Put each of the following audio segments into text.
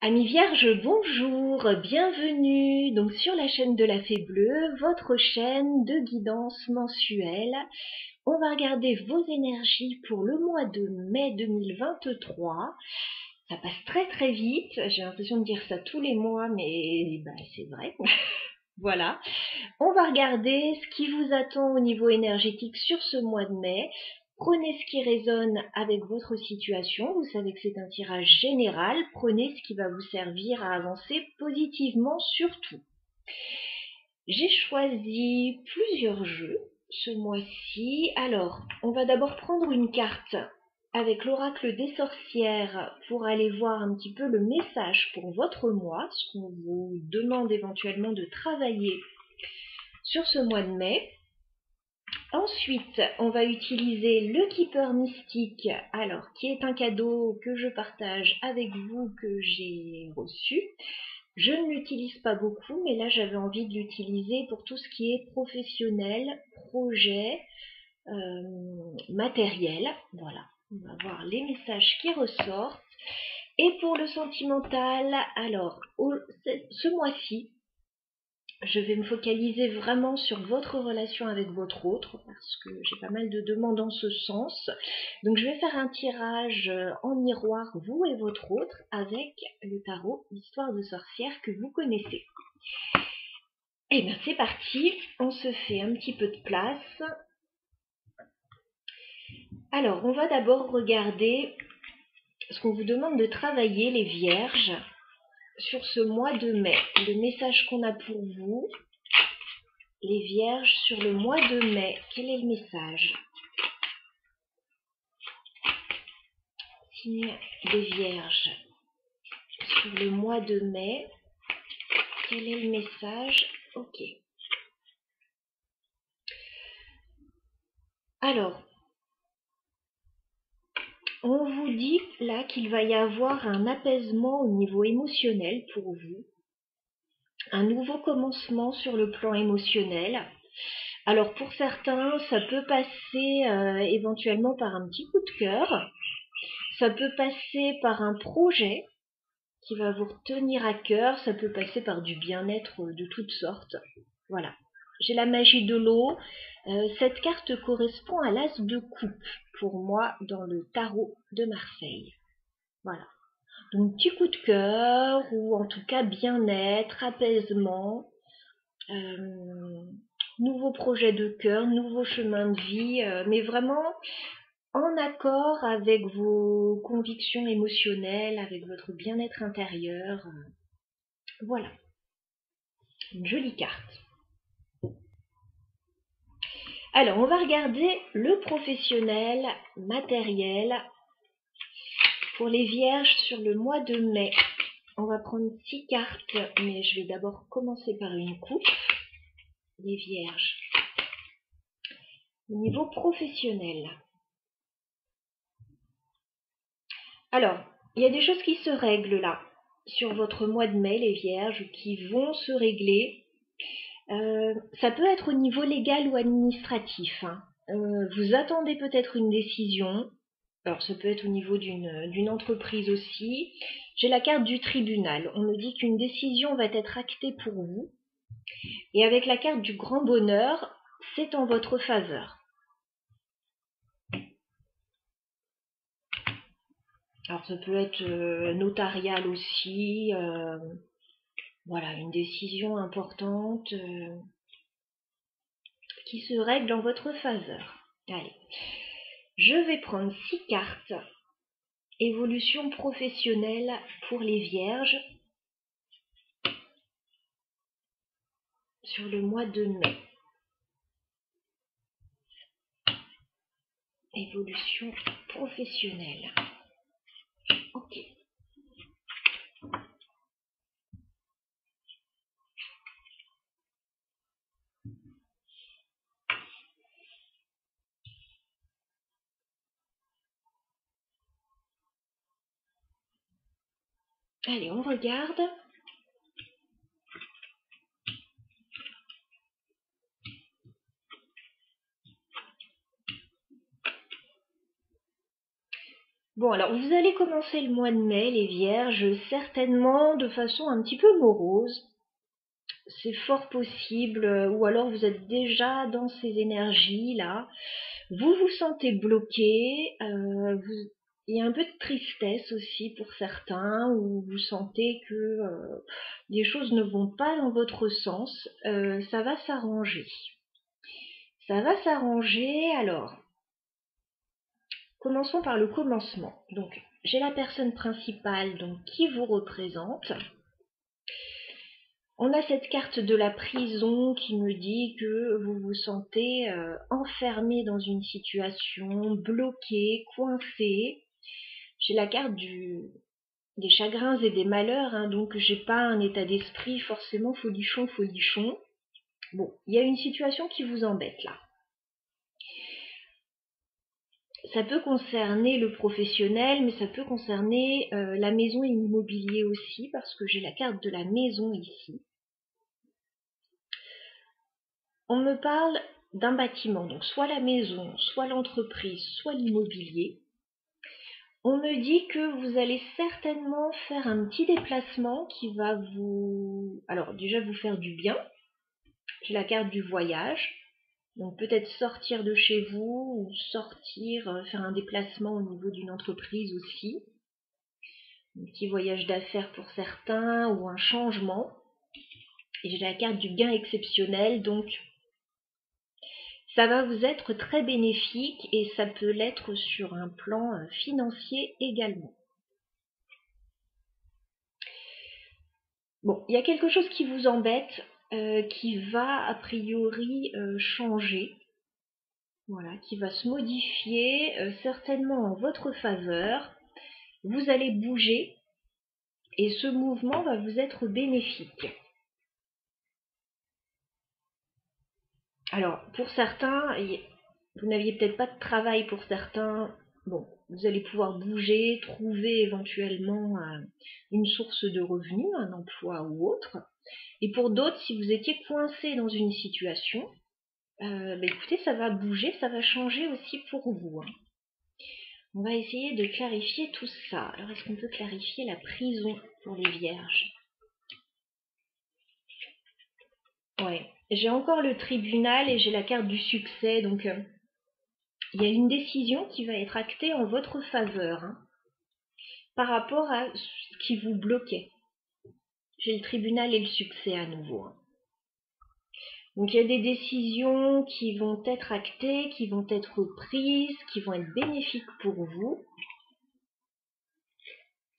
Amis vierges, bonjour, bienvenue donc sur la chaîne de la Fée Bleue, votre chaîne de guidance mensuelle. On va regarder vos énergies pour le mois de mai 2023. Ça passe très très vite, j'ai l'impression de dire ça tous les mois, mais c'est vrai. Voilà, on va regarder ce qui vous attend au niveau énergétique sur ce mois de mai. Prenez ce qui résonne avec votre situation, vous savez que c'est un tirage général, prenez ce qui va vous servir à avancer positivement surtout. J'ai choisi plusieurs jeux ce mois-ci. Alors, on va d'abord prendre une carte avec l'oracle des sorcières pour aller voir un petit peu le message pour votre mois, ce qu'on vous demande éventuellement de travailler sur ce mois de mai. Ensuite, on va utiliser le Keeper Mystique, alors qui est un cadeau que je partage avec vous, que j'ai reçu. Je ne l'utilise pas beaucoup, mais là j'avais envie de l'utiliser pour tout ce qui est professionnel, projet, matériel. Voilà, on va voir les messages qui ressortent. Et pour le sentimental, alors ce mois-ci, je vais me focaliser vraiment sur votre relation avec votre autre, parce que j'ai pas mal de demandes en ce sens. Donc je vais faire un tirage en miroir, vous et votre autre, avec le tarot Histoire de sorcière que vous connaissez. Et bien c'est parti, on se fait un petit peu de place. Alors on va d'abord regarder ce qu'on vous demande de travailler, les vierges, sur ce mois de mai. Le message qu'on a pour vous. Les vierges sur le mois de mai, quel est le message? Signe des vierges sur le mois de mai, quel est le message? Ok. Alors, on vous dit là qu'il va y avoir un apaisement au niveau émotionnel pour vous, un nouveau commencement sur le plan émotionnel. Alors pour certains, ça peut passer éventuellement par un petit coup de cœur, ça peut passer par un projet qui va vous retenir à cœur, ça peut passer par du bien-être de toutes sortes. Voilà. J'ai la magie de l'eau. Cette carte correspond à l'as de coupe pour moi dans le tarot de Marseille. Voilà. Donc petit coup de cœur ou en tout cas bien-être, apaisement, nouveau projet de cœur, nouveau chemin de vie, mais vraiment en accord avec vos convictions émotionnelles, avec votre bien-être intérieur. Voilà, une jolie carte. Alors, on va regarder le professionnel matériel pour les vierges sur le mois de mai. On va prendre 6 cartes, mais je vais d'abord commencer par une coupe. Les vierges. Au niveau professionnel. Alors, il y a des choses qui se règlent là, sur votre mois de mai, les vierges, qui vont se régler. Ça peut être au niveau légal ou administratif. Vous attendez peut-être une décision. Alors ça peut être au niveau d'une entreprise aussi. J'ai la carte du tribunal. On me dit qu'une décision va être actée pour vous. Et avec la carte du grand bonheur, c'est en votre faveur. Alors ça peut être notarial aussi. Voilà, une décision importante qui se règle en votre faveur. Allez, je vais prendre 6 cartes. Évolution professionnelle pour les vierges sur le mois de mai. Évolution professionnelle. Ok. Allez, on regarde. Bon, alors vous allez commencer le mois de mai, les Vierges, certainement de façon un petit peu morose. C'est fort possible, ou alors vous êtes déjà dans ces énergies-là. Vous vous sentez bloqué, il y a un peu de tristesse aussi pour certains, où vous sentez que les choses ne vont pas dans votre sens. Ça va s'arranger. Ça va s'arranger, alors. Commençons par le commencement. Donc, j'ai la personne principale donc, qui vous représente. On a cette carte de la prison qui me dit que vous vous sentez enfermé dans une situation, bloqué, coincé. J'ai la carte des chagrins et des malheurs, hein, donc j'ai pas un état d'esprit forcément folichon, folichon. Bon, il y a une situation qui vous embête là. Ça peut concerner le professionnel, mais ça peut concerner la maison et l'immobilier aussi, parce que j'ai la carte de la maison ici. On me parle d'un bâtiment, donc soit la maison, soit l'entreprise, soit l'immobilier. On me dit que vous allez certainement faire un petit déplacement qui va alors déjà vous faire du bien. J'ai la carte du voyage. Donc peut-être sortir de chez vous ou sortir, faire un déplacement au niveau d'une entreprise aussi. Un petit voyage d'affaires pour certains ou un changement. Et j'ai la carte du gain exceptionnel, donc ça va vous être très bénéfique et ça peut l'être sur un plan financier également. Bon, il y a quelque chose qui vous embête, qui va a priori changer. Voilà, qui va se modifier certainement en votre faveur. Vous allez bouger et ce mouvement va vous être bénéfique. Alors, pour certains, vous n'aviez peut-être pas de travail pour certains. Bon, vous allez pouvoir bouger, trouver éventuellement une source de revenus, un emploi ou autre. Et pour d'autres, si vous étiez coincé dans une situation, écoutez, ça va bouger, ça va changer aussi pour vous. Hein. On va essayer de clarifier tout ça. Alors, est-ce qu'on peut clarifier la prison pour les vierges? Ouais. J'ai encore le tribunal et j'ai la carte du succès, donc il y a une décision qui va être actée en votre faveur hein, par rapport à ce qui vous bloquait. J'ai le tribunal et le succès à nouveau. Hein. Donc il y a des décisions qui vont être actées, qui vont être prises, qui vont être bénéfiques pour vous.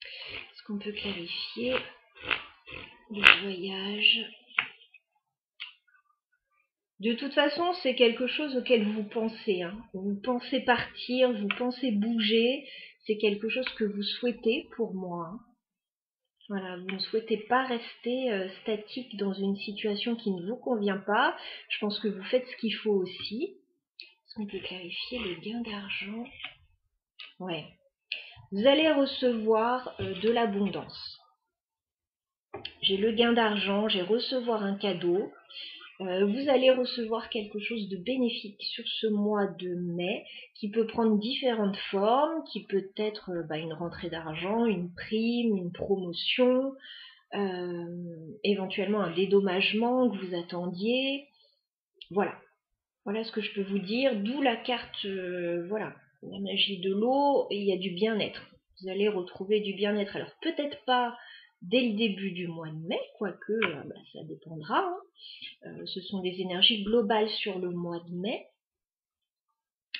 Est-ce qu'on peut clarifier le voyage? De toute façon, c'est quelque chose auquel vous pensez. Hein. Vous pensez partir, vous pensez bouger. C'est quelque chose que vous souhaitez pour moi. Hein. Voilà, vous ne souhaitez pas rester statique dans une situation qui ne vous convient pas. Je pense que vous faites ce qu'il faut aussi. Est-ce qu'on peut clarifier le gain d'argent? Ouais. Vous allez recevoir de l'abondance. J'ai le gain d'argent, j'ai recevoir un cadeau. Vous allez recevoir quelque chose de bénéfique sur ce mois de mai qui peut prendre différentes formes, qui peut être une rentrée d'argent, une prime, une promotion, éventuellement un dédommagement que vous attendiez. Voilà. Voilà ce que je peux vous dire. D'où la carte, voilà, la magie de l'eau, et il y a du bien-être. Vous allez retrouver du bien-être. Alors peut-être pas dès le début du mois de mai, quoique ça dépendra. Hein. Ce sont des énergies globales sur le mois de mai.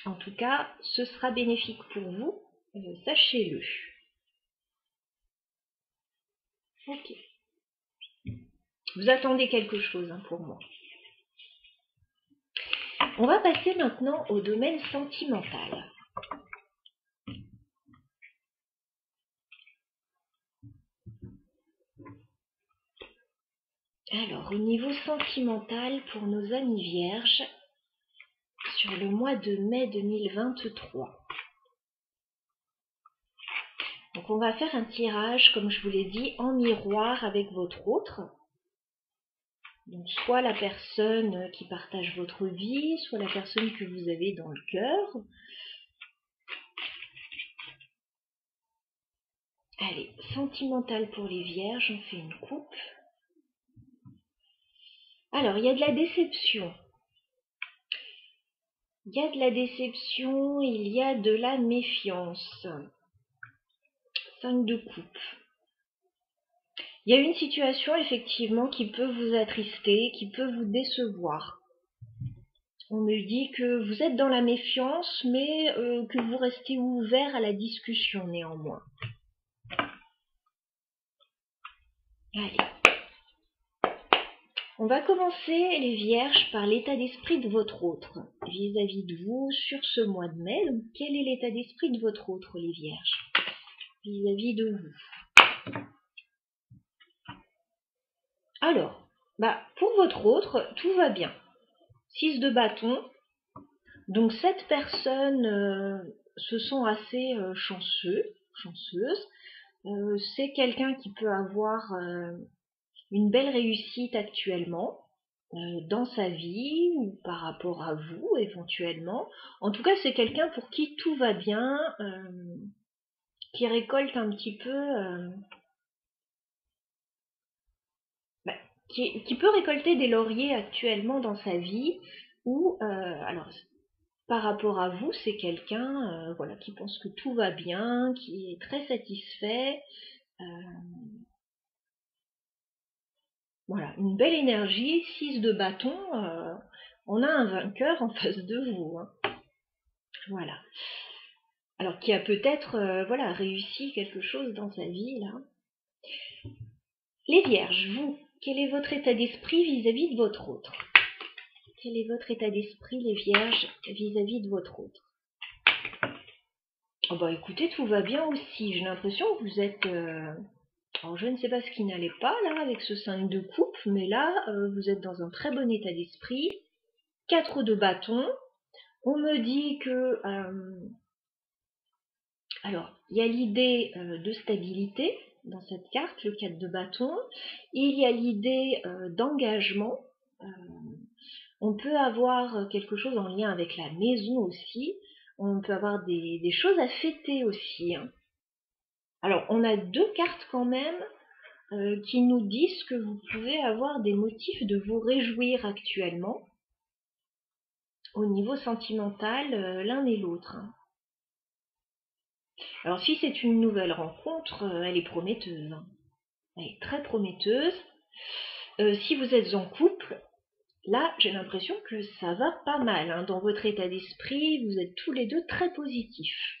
En tout cas, ce sera bénéfique pour vous, sachez-le. Ok. Vous attendez quelque chose hein, pour moi. On va passer maintenant au domaine sentimental. Alors, au niveau sentimental, pour nos amis vierges, sur le mois de mai 2023. Donc, on va faire un tirage, comme je vous l'ai dit, en miroir avec votre autre. Donc, soit la personne qui partage votre vie, soit la personne que vous avez dans le cœur. Allez, sentimental pour les vierges, on fait une coupe. Alors, il y a de la déception. Il y a de la déception, il y a de la méfiance. 5 de coupe. Il y a une situation effectivement qui peut vous attrister, qui peut vous décevoir. On me dit que vous êtes dans la méfiance, mais que vous restez ouvert à la discussion néanmoins. Allez. On va commencer, les vierges, par l'état d'esprit de votre autre, vis-à-vis de vous sur ce mois de mai. Donc, quel est l'état d'esprit de votre autre, les vierges, vis-à-vis de vous? Alors, pour votre autre, tout va bien. 6 de bâton. Donc, cette personne se sent assez chanceuse. C'est quelqu'un qui peut avoir une belle réussite actuellement dans sa vie ou par rapport à vous éventuellement. En tout cas, c'est quelqu'un pour qui tout va bien, qui récolte un petit peu, qui peut récolter des lauriers actuellement dans sa vie, ou alors par rapport à vous, c'est quelqu'un voilà, qui pense que tout va bien, qui est très satisfait. Voilà, une belle énergie, 6 de bâton, on a un vainqueur en face de vous. Hein. Voilà. Alors qui a peut-être voilà, réussi quelque chose dans sa vie là. Les vierges, vous, quel est votre état d'esprit vis-à-vis de votre autre? Quel est votre état d'esprit, les vierges, vis-à-vis de votre autre? Oh écoutez, tout va bien aussi. J'ai l'impression que vous êtes... Alors je ne sais pas ce qui n'allait pas là avec ce 5 de coupe, mais là, vous êtes dans un très bon état d'esprit. 4 de bâton. On me dit que... alors, il y a l'idée de stabilité dans cette carte, le 4 de bâton. Il y a l'idée d'engagement. On peut avoir quelque chose en lien avec la maison aussi. On peut avoir des choses à fêter aussi. Hein. Alors, on a 2 cartes quand même qui nous disent que vous pouvez avoir des motifs de vous réjouir actuellement au niveau sentimental, l'un et l'autre. Hein. Alors, si c'est une nouvelle rencontre, elle est prometteuse. Hein. Elle est très prometteuse. Si vous êtes en couple, là, j'ai l'impression que ça va pas mal. Hein. Dans votre état d'esprit, vous êtes tous les deux très positifs.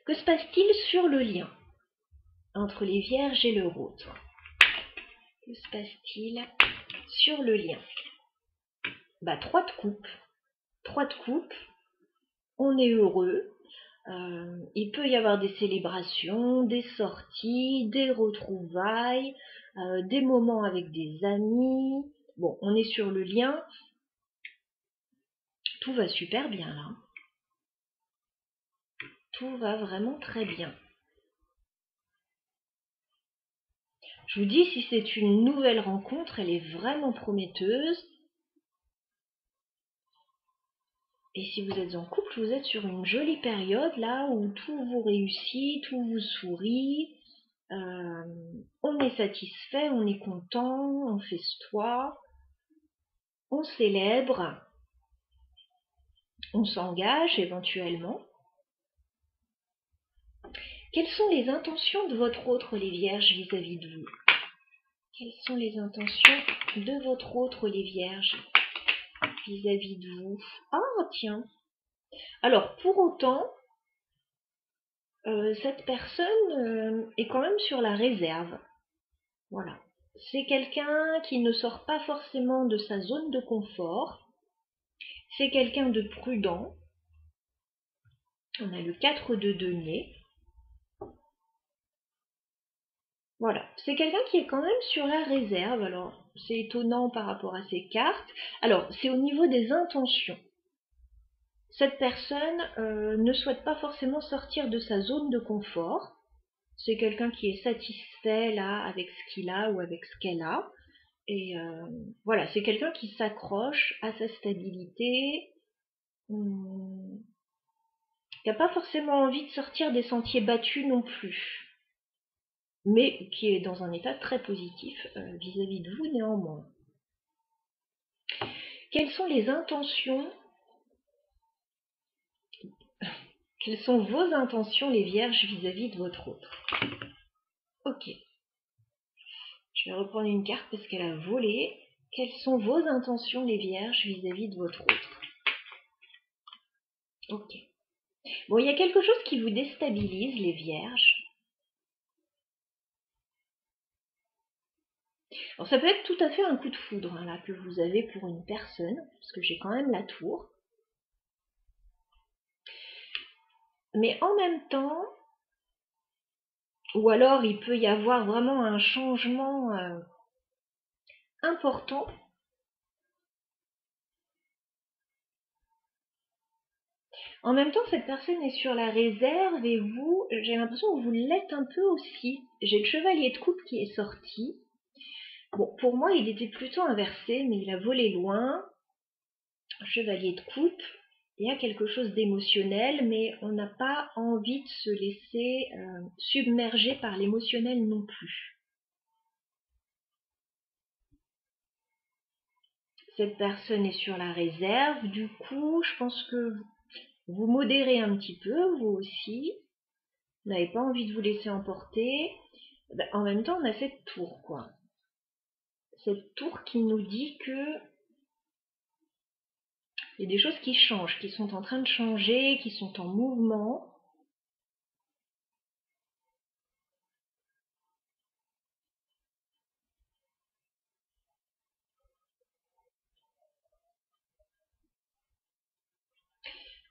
Que se passe-t-il sur le lien entre les vierges et leur autre? Que se passe-t-il sur le lien? 3 de coupe. 3 de coupe. On est heureux. Il peut y avoir des célébrations, des sorties, des retrouvailles, des moments avec des amis. Bon, on est sur le lien. Tout va super bien là. Tout va vraiment très bien. Je vous dis, si c'est une nouvelle rencontre, elle est vraiment prometteuse. Et si vous êtes en couple, vous êtes sur une jolie période là où tout vous réussit, tout vous sourit. On est satisfait, on est content, on festoie, on célèbre, on s'engage éventuellement. Quelles sont les intentions de votre autre, les vierges, vis-à-vis de vous? Quelles sont les intentions de votre autre, les vierges, vis-à-vis de vous? Ah, tiens. Alors, pour autant, cette personne est quand même sur la réserve. Voilà. C'est quelqu'un qui ne sort pas forcément de sa zone de confort. C'est quelqu'un de prudent. On a le 4 de denier. Voilà. C'est quelqu'un qui est quand même sur la réserve. Alors, c'est étonnant par rapport à ces cartes. Alors, c'est au niveau des intentions. Cette personne ne souhaite pas forcément sortir de sa zone de confort. C'est quelqu'un qui est satisfait là avec ce qu'il a ou avec ce qu'elle a. Et voilà, c'est quelqu'un qui s'accroche à sa stabilité qui n'a pas forcément envie de sortir des sentiers battus non plus, mais qui est dans un état très positif vis-à-vis de vous néanmoins. Quelles sont les intentions? Quelles sont vos intentions, les vierges, vis-à-vis de votre autre? Ok. Je vais reprendre une carte parce qu'elle a volé. Quelles sont vos intentions, les vierges, vis-à-vis de votre autre? Ok. Bon, il y a quelque chose qui vous déstabilise, les vierges. Alors, ça peut être tout à fait un coup de foudre hein, là, que vous avez pour une personne, parce que j'ai quand même la tour. Mais en même temps, ou alors il peut y avoir vraiment un changement important. En même temps, cette personne est sur la réserve et vous, j'ai l'impression que vous l'êtes un peu aussi. J'ai le chevalier de coupe qui est sorti. Bon, pour moi, il était plutôt inversé, mais il a volé loin. Chevalier de coupe, il y a quelque chose d'émotionnel, mais on n'a pas envie de se laisser submerger par l'émotionnel non plus. Cette personne est sur la réserve, du coup, je pense que vous modérez un petit peu, vous aussi. Vous n'avez pas envie de vous laisser emporter. Ben, en même temps, on a cette tour, quoi. Cette tour qui nous dit que il y a des choses qui changent, qui sont en train de changer, qui sont en mouvement.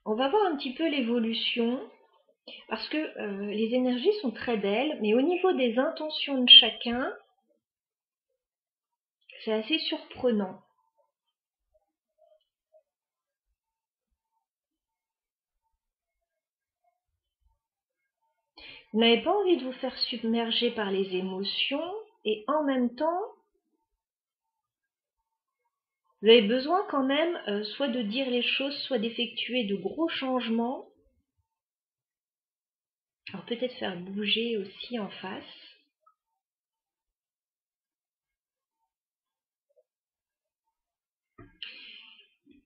On va voir un petit peu l'évolution, parce que les énergies sont très belles, mais au niveau des intentions de chacun, c'est assez surprenant. Vous n'avez pas envie de vous faire submerger par les émotions, et en même temps, vous avez besoin quand même soit de dire les choses, soit d'effectuer de gros changements. Alors peut-être faire bouger aussi en face.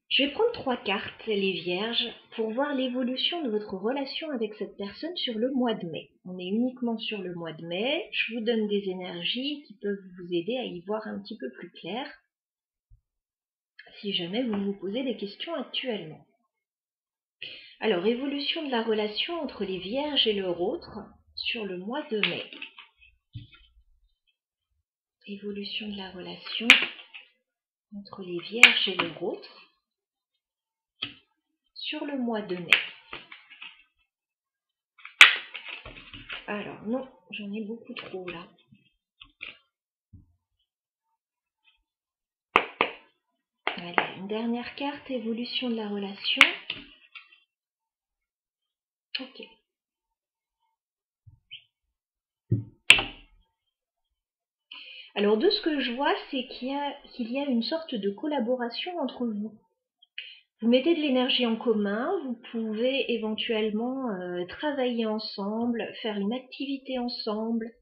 Je vais prendre 3 cartes, les vierges, pour voir l'évolution de votre relation avec cette personne sur le mois de mai. On est uniquement sur le mois de mai. Je vous donne des énergies qui peuvent vous aider à y voir un petit peu plus clair, si jamais vous vous posez des questions actuellement. Alors, évolution de la relation entre les vierges et leur autre sur le mois de mai. Évolution de la relation entre les vierges et leur autre sur le mois de mai. Alors, non, j'en ai beaucoup trop là. Allez, une dernière carte, évolution de la relation. Ok. Alors, de ce que je vois, c'est qu'il y a une sorte de collaboration entre vous. Vous mettez de l'énergie en commun, vous pouvez éventuellement travailler ensemble, faire une activité ensemble,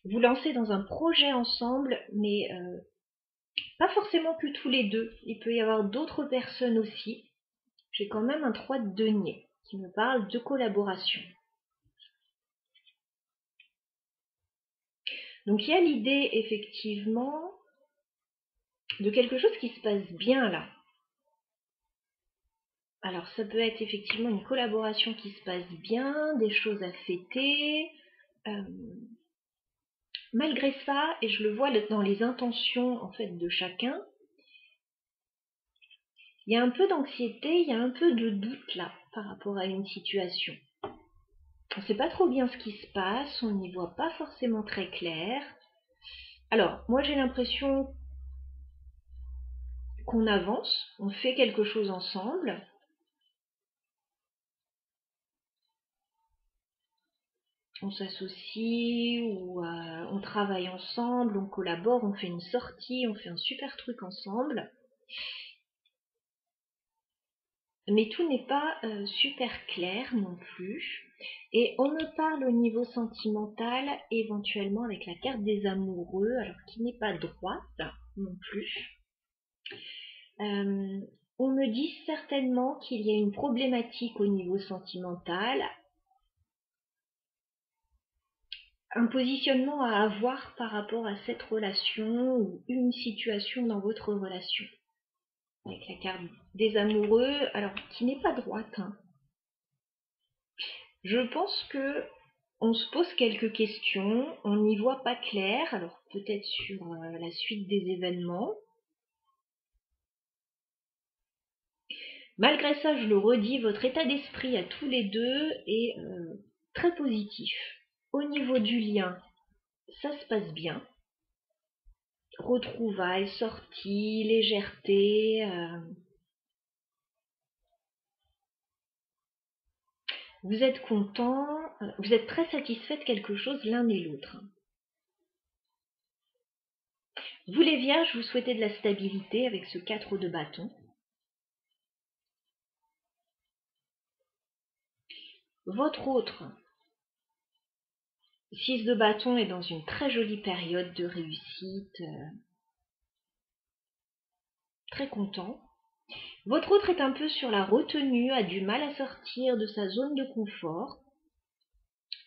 vous lancer dans un projet ensemble, mais pas forcément que tous les deux. Il peut y avoir d'autres personnes aussi. J'ai quand même un 3 de denier qui me parle de collaboration. Donc il y a l'idée effectivement de quelque chose qui se passe bien là. Alors ça peut être effectivement une collaboration qui se passe bien, des choses à fêter. Malgré ça, et je le vois dans les intentions en fait de chacun, il y a un peu d'anxiété, il y a un peu de doute là par rapport à une situation. On ne sait pas trop bien ce qui se passe, on n'y voit pas forcément très clair. Alors, moi j'ai l'impression qu'on avance, on fait quelque chose ensemble. On s'associe ou on travaille ensemble, on collabore, on fait une sortie, on fait un super truc ensemble. mais tout n'est pas super clair non plus. Et on me parle au niveau sentimental, éventuellement avec la carte des amoureux, alors qui n'est pas droite non plus. On me dit certainement qu'il y a une problématique au niveau sentimental, un positionnement à avoir par rapport à cette relation ou une situation dans votre relation. Avec la carte des amoureux, alors qui n'est pas droite. Je pense que on se pose quelques questions, on n'y voit pas clair, alors peut-être sur la suite des événements. Malgré ça, je le redis, votre état d'esprit à tous les deux est très positif. Au niveau du lien, ça se passe bien. Retrouvailles, sorties, légèreté. Vous êtes content, vous êtes très satisfait de quelque chose l'un et l'autre. Vous les vierges, vous souhaitez de la stabilité avec ce 4 de bâton. Votre autre 6 de bâton est dans une très jolie période de réussite, très content. Votre autre est un peu sur la retenue, a du mal à sortir de sa zone de confort.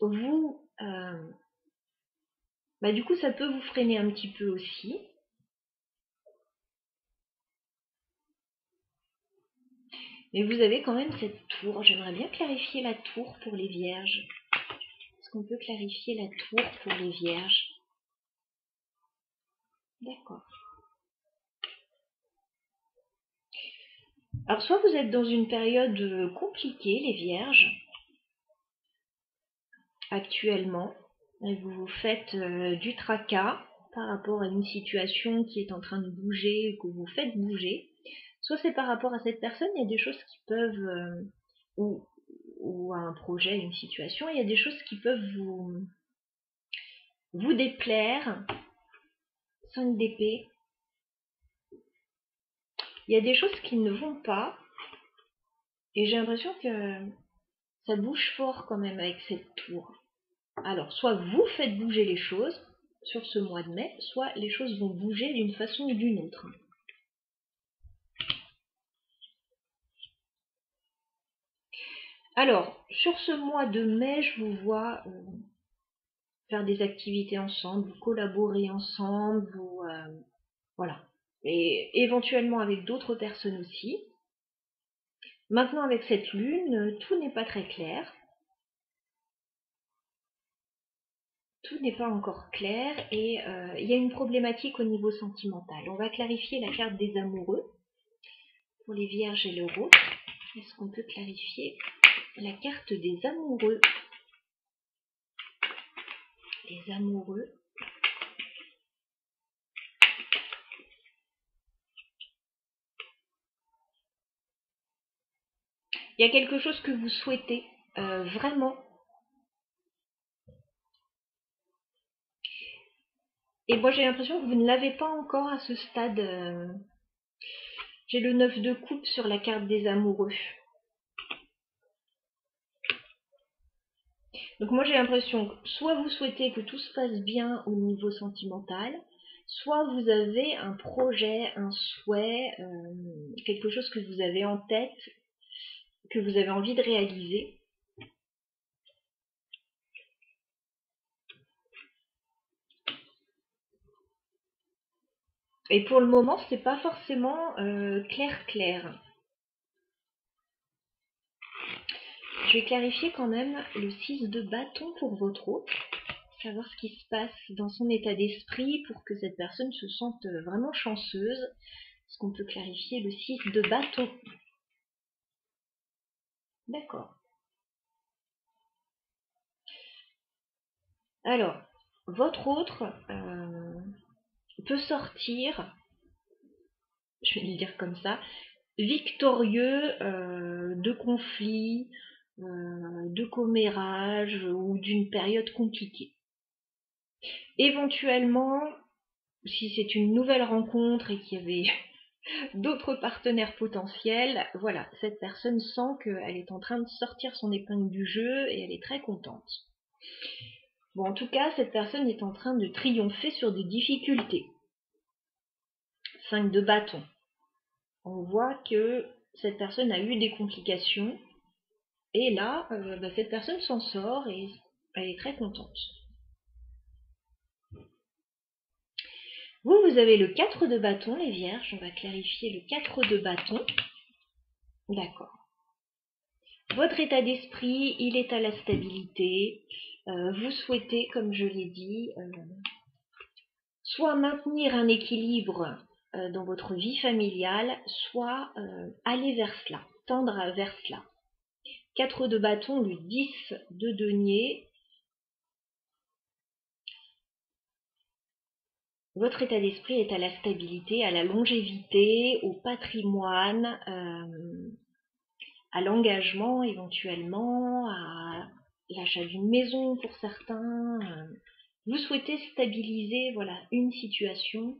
Vous, du coup, ça peut vous freiner un petit peu aussi. Mais vous avez quand même cette tour. J'aimerais bien clarifier la tour pour les vierges. Est-ce qu'on peut clarifier la tour pour les vierges? D'accord. Alors, soit vous êtes dans une période compliquée, les vierges, actuellement, et vous vous faites du tracas par rapport à une situation qui est en train de bouger, que vous faites bouger. Soit c'est par rapport à cette personne, il y a des choses qui peuvent, ou à un projet, une situation, il y a des choses qui peuvent vous déplaire. 5 d'épée. Il y a des choses qui ne vont pas, et j'ai l'impression que ça bouge fort quand même avec cette tour. Alors, soit vous faites bouger les choses sur ce mois de mai, soit les choses vont bouger d'une façon ou d'une autre. Alors, sur ce mois de mai, je vous vois faire des activités ensemble, vous collaborer ensemble, voilà. Et éventuellement avec d'autres personnes aussi. Maintenant, avec cette lune, tout n'est pas très clair. Tout n'est pas encore clair et il y a une problématique au niveau sentimental. On va clarifier la carte des amoureux pour les vierges et le rose. Est-ce qu'on peut clarifier la carte des amoureux? Les amoureux. Il y a quelque chose que vous souhaitez vraiment. Et moi j'ai l'impression que vous ne l'avez pas encore à ce stade. J'ai le 9 de coupe sur la carte des amoureux. Donc moi j'ai l'impression que soit vous souhaitez que tout se passe bien au niveau sentimental, soit vous avez un projet, un souhait, quelque chose que vous avez en tête, que vous avez envie de réaliser. Et pour le moment, c'est pas forcément clair. Je vais clarifier quand même le 6 de bâton pour votre autre, savoir ce qui se passe dans son état d'esprit pour que cette personne se sente vraiment chanceuse. Est-ce qu'on peut clarifier le 6 de bâton? D'accord. Alors, votre autre peut sortir, je vais le dire comme ça, victorieux de conflits, de commérages ou d'une période compliquée. Éventuellement, si c'est une nouvelle rencontre et qu'il y avait d'autres partenaires potentiels. Voilà, cette personne sent qu'elle est en train de sortir son épingle du jeu et elle est très contente. Bon, en tout cas, cette personne est en train de triompher sur des difficultés. 5 de bâton. On voit que cette personne a eu des complications et là, cette personne s'en sort et elle est très contente. Vous avez le 4 de bâton, les vierges. On va clarifier le 4 de bâton. D'accord. Votre état d'esprit, il est à la stabilité. Vous souhaitez, comme je l'ai dit, soit maintenir un équilibre dans votre vie familiale, soit aller vers cela, tendre vers cela. 4 de bâton, le 10 de denier. Votre état d'esprit est à la stabilité, à la longévité, au patrimoine, à l'engagement éventuellement, à l'achat d'une maison pour certains. Vous souhaitez stabiliser, voilà, une situation.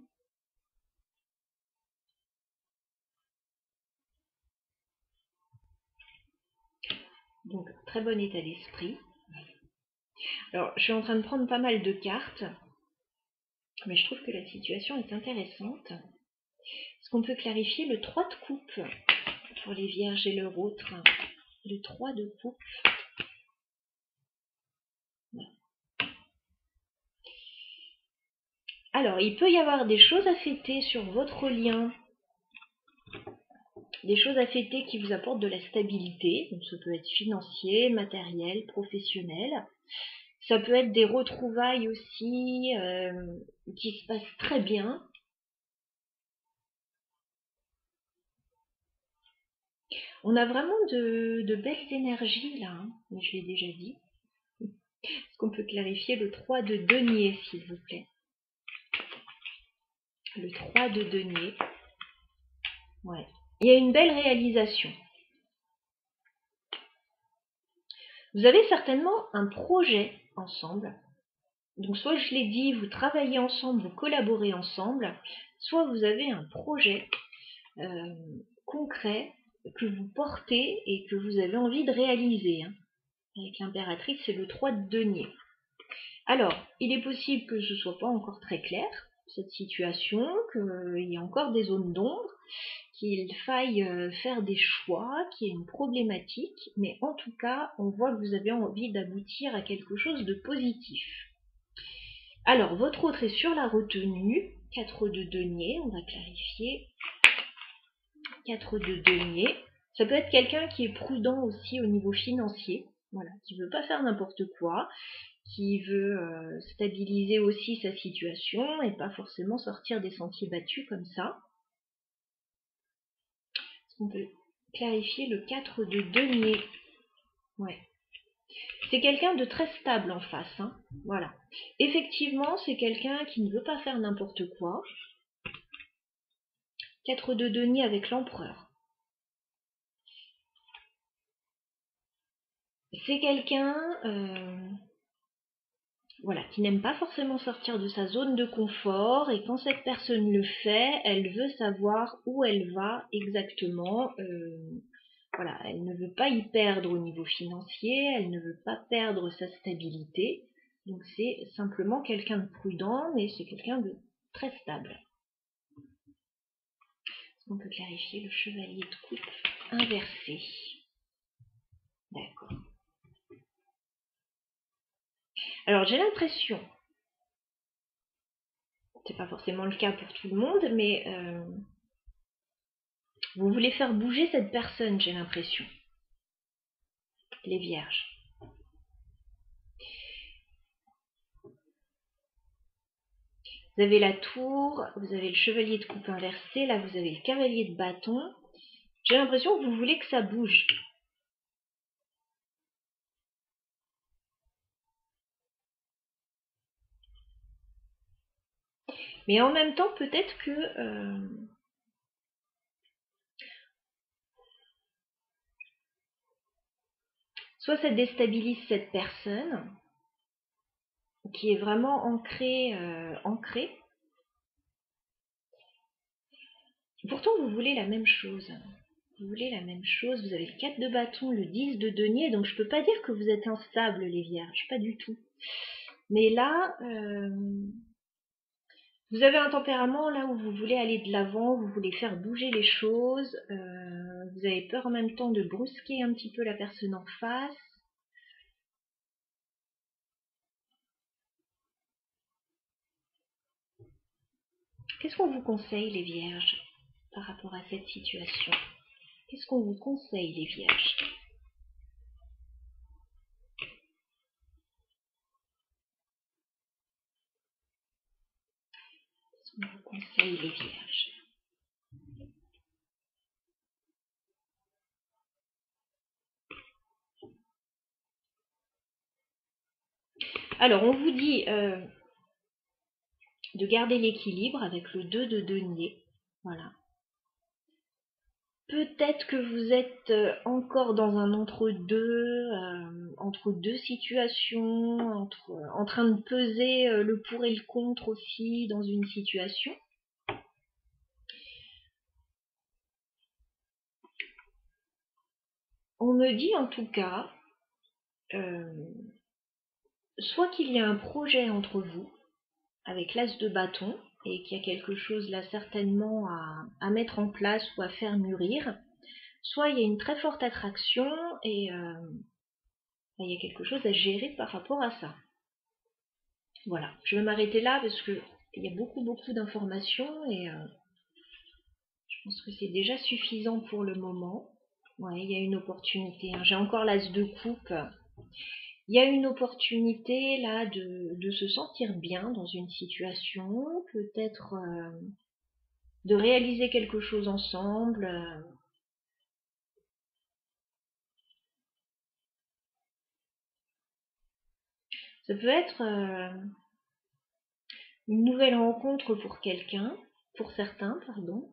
Donc, très bon état d'esprit. Alors, je suis en train de prendre pas mal de cartes, mais je trouve que la situation est intéressante. Est-ce qu'on peut clarifier le 3 de coupe pour les vierges et leur autre? Le 3 de coupe. Alors, il peut y avoir des choses à fêter sur votre lien, des choses à fêter qui vous apportent de la stabilité. Donc, ça peut être financier, matériel, professionnel. Ça peut être des retrouvailles aussi qui se passent très bien. On a vraiment de belles énergies là, hein, mais je l'ai déjà dit. Est-ce qu'on peut clarifier le 3 de denier, s'il vous plaît? Le 3 de denier. Ouais. Il y a une belle réalisation. Vous avez certainement un projet ensemble. Donc soit je l'ai dit, vous travaillez ensemble, vous collaborez ensemble, soit vous avez un projet concret que vous portez et que vous avez envie de réaliser. Hein. Avec l'impératrice, c'est le 3 de denier. Alors, il est possible que ce ne soit pas encore très clair, cette situation, qu'il y ait encore des zones d'ombre, qu'il faille faire des choix, qu'il y ait une problématique, mais en tout cas, on voit que vous avez envie d'aboutir à quelque chose de positif. Alors, votre autre est sur la retenue, 4 de denier, on va clarifier. 4 de denier. Ça peut être quelqu'un qui est prudent aussi au niveau financier, voilà, qui ne veut pas faire n'importe quoi, qui veut stabiliser aussi sa situation et pas forcément sortir des sentiers battus comme ça. Est-ce qu'on peut clarifier le 4 de denier? Ouais. C'est quelqu'un de très stable en face, hein. Voilà. Effectivement, c'est quelqu'un qui ne veut pas faire n'importe quoi. 4 de denier avec l'empereur. C'est quelqu'un voilà, qui n'aime pas forcément sortir de sa zone de confort, et quand cette personne le fait, elle veut savoir où elle va exactement. Voilà, elle ne veut pas y perdre au niveau financier, elle ne veut pas perdre sa stabilité. Donc c'est simplement quelqu'un de prudent, mais c'est quelqu'un de très stable. Est-ce qu'on peut clarifier le chevalier de coupe inversé? D'accord. Alors j'ai l'impression, c'est pas forcément le cas pour tout le monde, mais vous voulez faire bouger cette personne, j'ai l'impression. Les vierges. Vous avez la tour, vous avez le chevalier de coupe inversé, là vous avez le cavalier de bâton. J'ai l'impression que vous voulez que ça bouge. Mais en même temps, peut-être que soit ça déstabilise cette personne qui est vraiment ancrée. Pourtant, vous voulez la même chose. Vous voulez la même chose. Vous avez le 4 de bâton, le 10 de denier. Donc, je peux pas dire que vous êtes instable, les vierges. Pas du tout. Mais là, vous avez un tempérament là où vous voulez aller de l'avant, vous voulez faire bouger les choses. Vous avez peur en même temps de brusquer un petit peu la personne en face. Qu'est-ce qu'on vous conseille, les vierges, par rapport à cette situation? Qu'est-ce qu'on vous conseille, les vierges? Qu'est-ce qu'on vous conseille, les vierges? Alors, on vous dit de garder l'équilibre avec le 2 de denier. Voilà. Peut-être que vous êtes encore dans un entre deux situations, en train de peser le pour et le contre aussi dans une situation. On me dit en tout cas, soit qu'il y a un projet entre vous, avec l'as de bâton, et qu'il y a quelque chose là certainement à mettre en place ou à faire mûrir, soit il y a une très forte attraction et il y a quelque chose à gérer par rapport à ça. Voilà, je vais m'arrêter là parce que il y a beaucoup d'informations et je pense que c'est déjà suffisant pour le moment. Ouais, il y a une opportunité. Hein. J'ai encore l'as de coupe. Il y a une opportunité là de se sentir bien dans une situation, peut-être de réaliser quelque chose ensemble. Ça peut être une nouvelle rencontre pour quelqu'un, pour certains, pardon,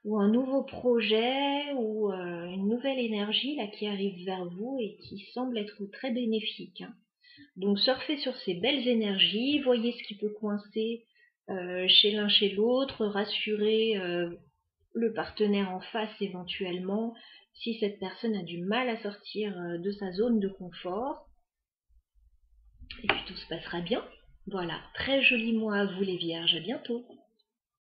ou un nouveau projet, ou une nouvelle énergie là qui arrive vers vous et qui semble être très bénéfique. Hein. Donc surfez sur ces belles énergies, voyez ce qui peut coincer chez l'un chez l'autre, rassurez le partenaire en face éventuellement si cette personne a du mal à sortir de sa zone de confort. Et puis tout se passera bien. Voilà, très joli mois à vous les vierges, à bientôt.